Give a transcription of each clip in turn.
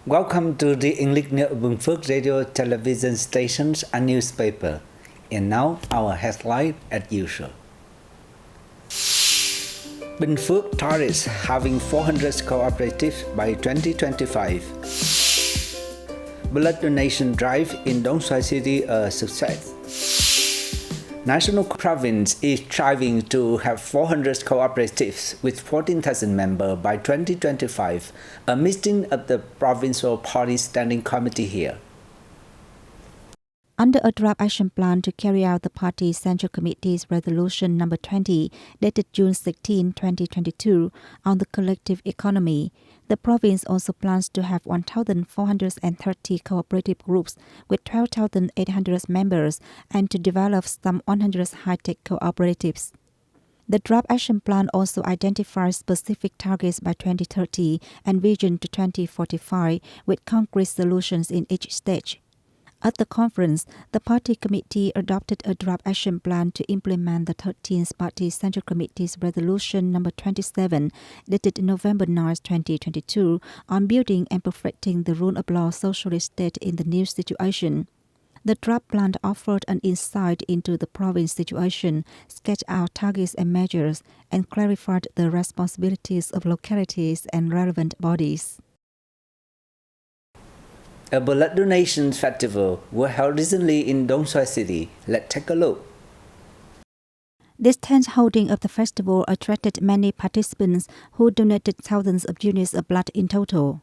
Welcome to the English Binh Phuoc radio television stations and newspaper. And now our headline as usual. Binh Phuoc targets having 400 cooperatives by 2025. Blood donation drive in Dong Xoài City a success. National province is striving to have 400 cooperatives with 14,000 members by 2025, a meeting of the Provincial Party Standing Committee here. Under a draft action plan to carry out the party's Central Committee's Resolution number 20, dated June 16, 2022, on the collective economy, the province also plans to have 1,430 cooperative groups with 12,800 members and to develop some 100 high-tech cooperatives. The draft action plan also identifies specific targets by 2030 and vision to 2045 with concrete solutions in each stage. At the conference, the party committee adopted a draft action plan to implement the 13th Party Central Committee's Resolution number 27, dated November 9, 2022, on building and perfecting the rule of law socialist state in the new situation. The draft plan offered an insight into the province situation, sketched out targets and measures, and clarified the responsibilities of localities and relevant bodies. A blood donation festival was held recently in Dong Xoài City. Let's take a look. This tense holding of the festival attracted many participants who donated thousands of units of blood in total.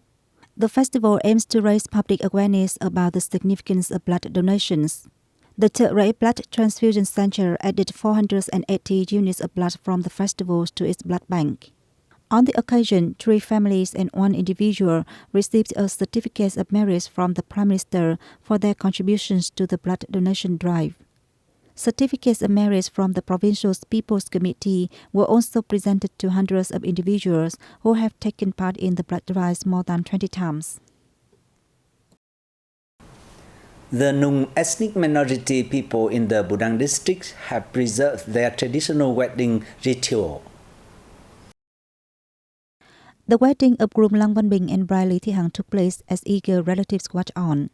The festival aims to raise public awareness about the significance of blood donations. The Third Ray Blood Transfusion Center added 480 units of blood from the festival to its blood bank. On the occasion, 3 families and 1 individual received a certificate of merit from the Prime Minister for their contributions to the blood donation drive. Certificates of merit from the Provincial People's Committee were also presented to hundreds of individuals who have taken part in the blood drive more than 20 times. The Nung ethnic minority people in the Budang district have preserved their traditional wedding ritual. The wedding of groom Lang Văn Bình and bride Lý Thị Hằng took place as eager relatives watched on.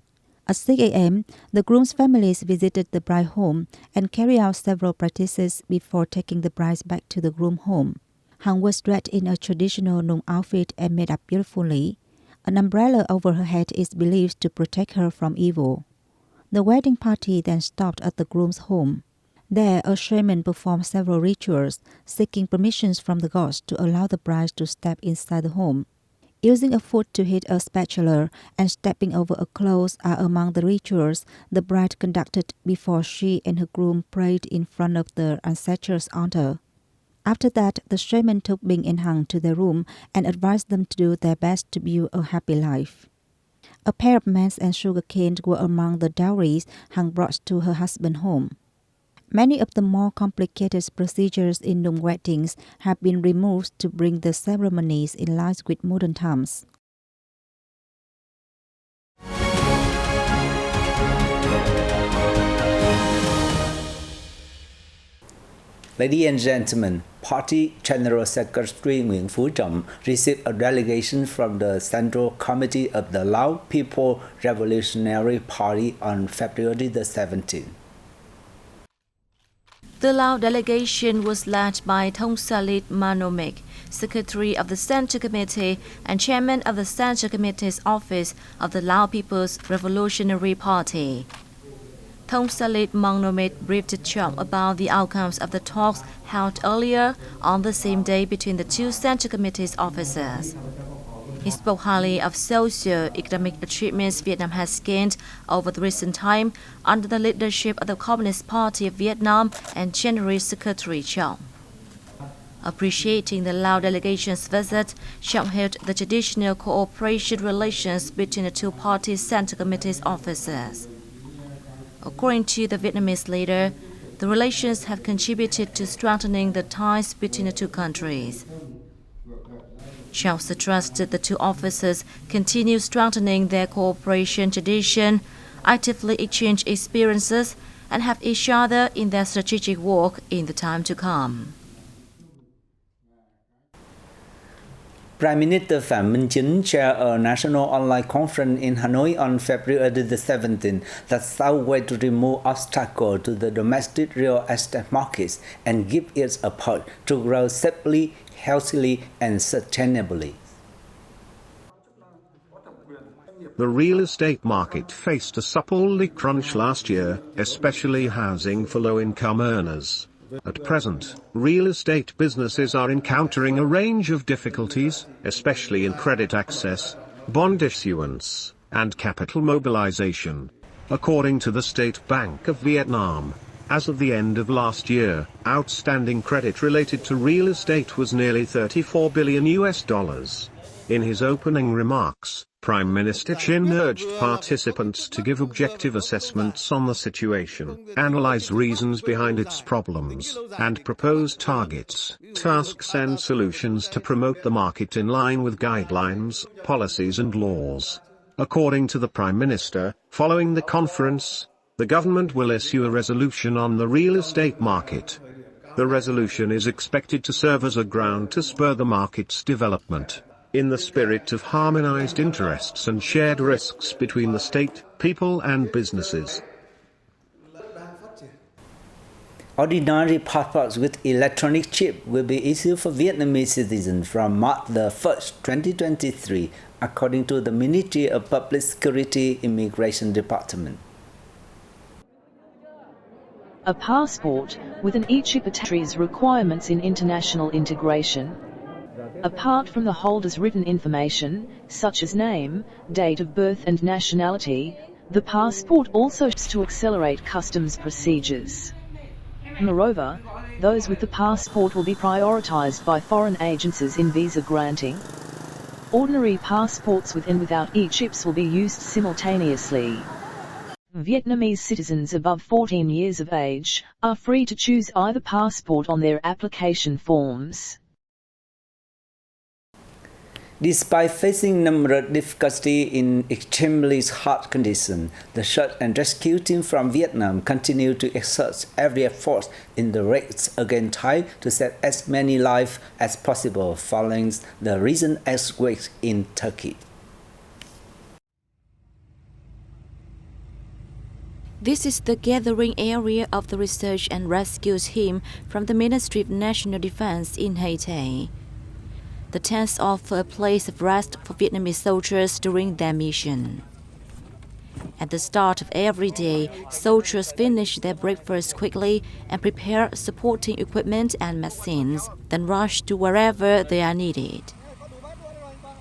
At 6 a.m., the groom's families visited the bride home and carried out several practices before taking the bride back to the groom home. Hằng was dressed in a traditional Nung outfit and made up beautifully. An umbrella over her head is believed to protect her from evil. The wedding party then stopped at the groom's home. There, a shaman performed several rituals, seeking permissions from the gods to allow the bride to step inside the home. Using a foot to hit a spatula and stepping over a cloth are among the rituals the bride conducted before she and her groom prayed in front of the ancestors' altar. After that, the shaman took Binh and Hằng to their room and advised them to do their best to build a happy life. A pair of maize and sugarcane were among the dowries Hằng brought to her husband's home. Many of the more complicated procedures in Nung weddings have been removed to bring the ceremonies in line with modern times. Ladies and gentlemen, Party General Secretary Binh Phuoc received a delegation from the Central Committee of the Lao People Revolutionary Party on February the 17th. The Lao delegation was led by Thông Manomik, Secretary of the Central Committee and Chairman of the Central Committee's Office of the Lao People's Revolutionary Party. Thông Manomik briefed Chóng about the outcomes of the talks held earlier on the same day between the 2 Central Committee's officers. He spoke highly of socio-economic achievements Vietnam has gained over the recent time under the leadership of the Communist Party of Vietnam and General Secretary Chóng. Appreciating the Lao delegation's visit, Chóng held the traditional cooperation relations between the 2 parties' Central Committee's officers. According to the Vietnamese leader, the relations have contributed to strengthening the ties between the 2 countries. She also trusted the 2 officers continue strengthening their cooperation tradition, actively exchange experiences, and help each other in their strategic work in the time to come. Prime Minister Phạm Minh Chính chaired a national online conference in Hanoi on February the 17th that sought ways to remove obstacles to the domestic real estate markets and give it a push to grow safely, healthily, and sustainably. The real estate market faced a supply crunch last year, especially housing for low-income earners. At present, real estate businesses are encountering a range of difficulties, especially in credit access, bond issuance, and capital mobilization. According to the State Bank of Vietnam, as of the end of last year, outstanding credit related to real estate was nearly $34 billion. In his opening remarks, Prime Minister Truyền urged participants to give objective assessments on the situation, analyze reasons behind its problems, and propose targets, tasks and solutions to promote the market in line with guidelines, policies and laws. According to the Prime Minister, following the conference, the government will issue a resolution on the real estate market. The resolution is expected to serve as a ground to spur the market's development, in the spirit of harmonized interests and shared risks between the state, people and businesses. Ordinary passports with electronic chip will be issued for Vietnamese citizens from March the 1st, 2023, according to the Ministry of Public Security Immigration Department. A passport with an e-chip attaches requirements in international integration. Apart from the holder's written information, such as name, date of birth and nationality, the passport also helps to accelerate customs procedures. Moreover, those with the passport will be prioritized by foreign agencies in visa granting. Ordinary passports with and without e-chips will be used simultaneously. Vietnamese citizens above 14 years of age are free to choose either passport on their application forms. Despite facing numerous difficulties in extremely hard conditions, the search and rescue team from Vietnam continue to exert every effort in the race against Thai to save as many lives as possible following the recent earthquake in Turkey. This is the gathering area of the research and rescue team from the Ministry of National Defense in Haiti. The tents offer a place of rest for Vietnamese soldiers during their mission. At the start of every day, soldiers finish their breakfast quickly and prepare supporting equipment and medicines, then rush to wherever they are needed.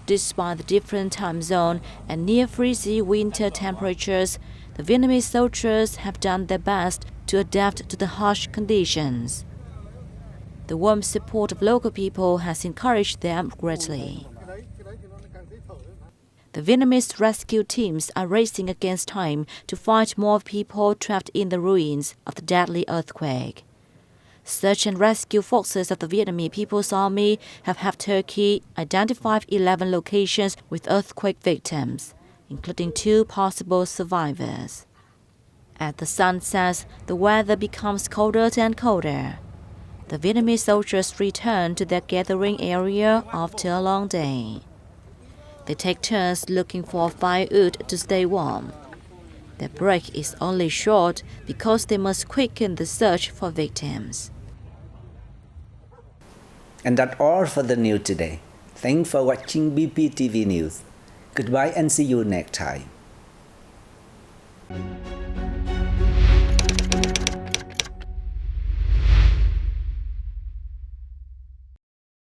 Despite the different time zone and near freezing winter temperatures, the Vietnamese soldiers have done their best to adapt to the harsh conditions. The warm support of local people has encouraged them greatly. The Vietnamese rescue teams are racing against time to find more people trapped in the ruins of the deadly earthquake. Search and rescue forces of the Vietnamese People's Army have helped Turkey identify 11 locations with earthquake victims, including 2 possible survivors. As the sun sets, the weather becomes colder and colder. The Vietnamese soldiers return to their gathering area after a long day. They take turns looking for firewood to stay warm. Their break is only short because they must quicken the search for victims. And that's all for the news today. Thanks for watching BPTV News. Goodbye and see you next time.